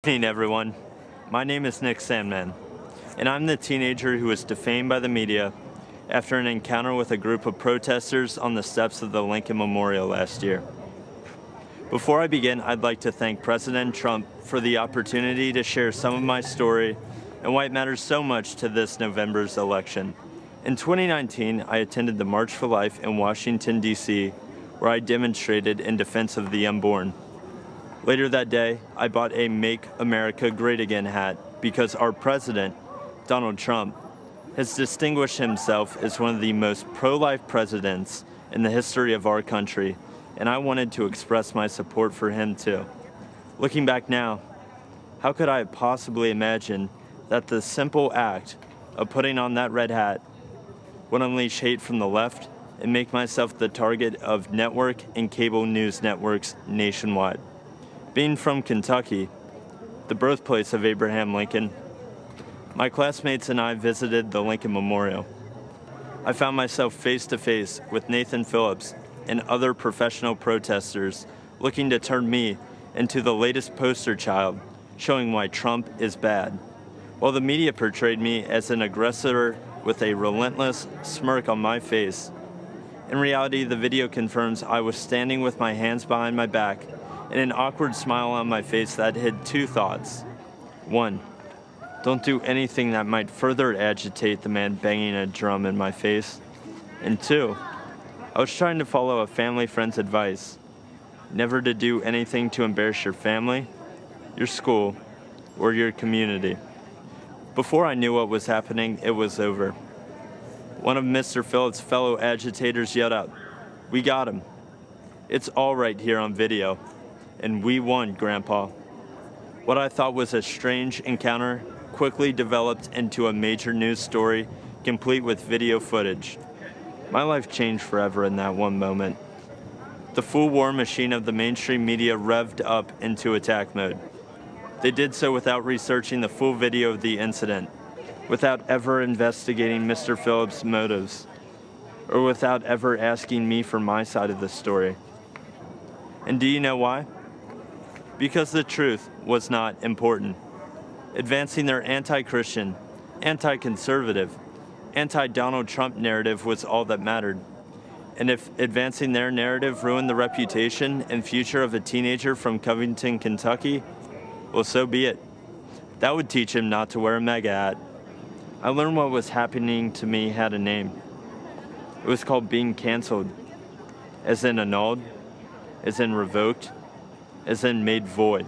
Good evening, everyone. My name is Nick Sandmann, and I'm the teenager who was defamed by the media after an encounter with a group of protesters on the steps of the Lincoln Memorial last year. Before I begin, I'd like to thank President Trump for the opportunity to share some of my story and why it matters so much to this November's election. In 2019, I attended the March for Life in Washington, D.C., where I demonstrated in defense of the unborn. Later that day, I bought a Make America Great Again hat because our president, Donald Trump, has distinguished himself as one of the most pro-life presidents in the history of our country, and I wanted to express my support for him too. Looking back now, how could I have possibly imagined that the simple act of putting on that red hat would unleash hate from the left and make myself the target of network and cable news networks nationwide? Being from Kentucky, the birthplace of Abraham Lincoln, my classmates and I visited the Lincoln Memorial. I found myself face to face with Nathan Phillips and other professional protesters looking to turn me into the latest poster child showing why Trump is bad, while the media portrayed me as an aggressor with a relentless smirk on my face. In reality, the video confirms I was standing with my hands behind my back and an awkward smile on my face that hid two thoughts. One, don't do anything that might further agitate the man banging a drum in my face. And two, I was trying to follow a family friend's advice, never to do anything to embarrass your family, your school, or your community. Before I knew what was happening, it was over. One of Mr. Phillips' fellow agitators yelled out, "We got him. It's all right here on video. And we won, Grandpa." What I thought was a strange encounter quickly developed into a major news story, complete with video footage. My life changed forever in that one moment. The full war machine of the mainstream media revved up into attack mode. They did so without researching the full video of the incident, without ever investigating Mr. Phillips' motives, or without ever asking me for my side of the story. And do you know why? Because the truth was not important. Advancing their anti-Christian, anti-conservative, anti-Donald Trump narrative was all that mattered. And if advancing their narrative ruined the reputation and future of a teenager from Covington, Kentucky, well, so be it. That would teach him not to wear a MAGA hat. I learned what was happening to me had a name. It was called being canceled, as in annulled, as in revoked, as in made void.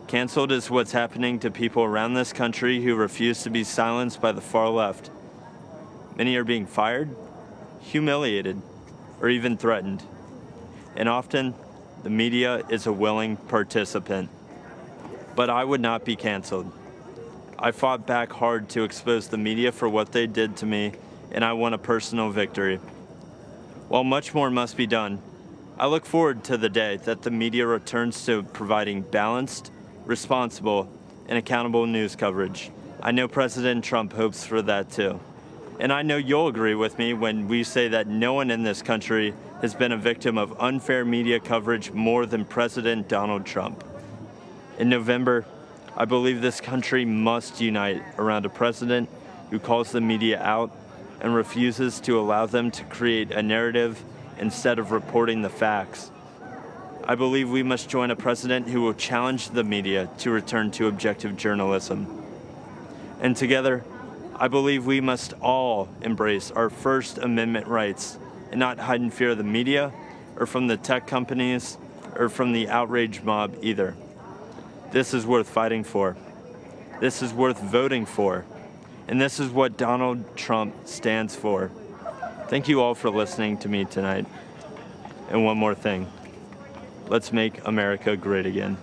Canceled is what's happening to people around this country who refuse to be silenced by the far left. Many are being fired, humiliated, or even threatened. And often, the media is a willing participant. But I would not be canceled. I fought back hard to expose the media for what they did to me, and I won a personal victory. While much more must be done, I look forward to the day that the media returns to providing balanced, responsible, and accountable news coverage. I know President Trump hopes for that too. And I know you'll agree with me when we say that no one in this country has been a victim of unfair media coverage more than President Donald Trump. In November, I believe this country must unite around a president who calls the media out and refuses to allow them to create a narrative instead of reporting the facts. I believe we must join a president who will challenge the media to return to objective journalism. And together, I believe we must all embrace our First Amendment rights and not hide in fear of the media or from the tech companies or from the outrage mob either. This is worth fighting for. This is worth voting for. And this is what Donald Trump stands for. Thank you all for listening to me tonight. And one more thing. Let's make America great again.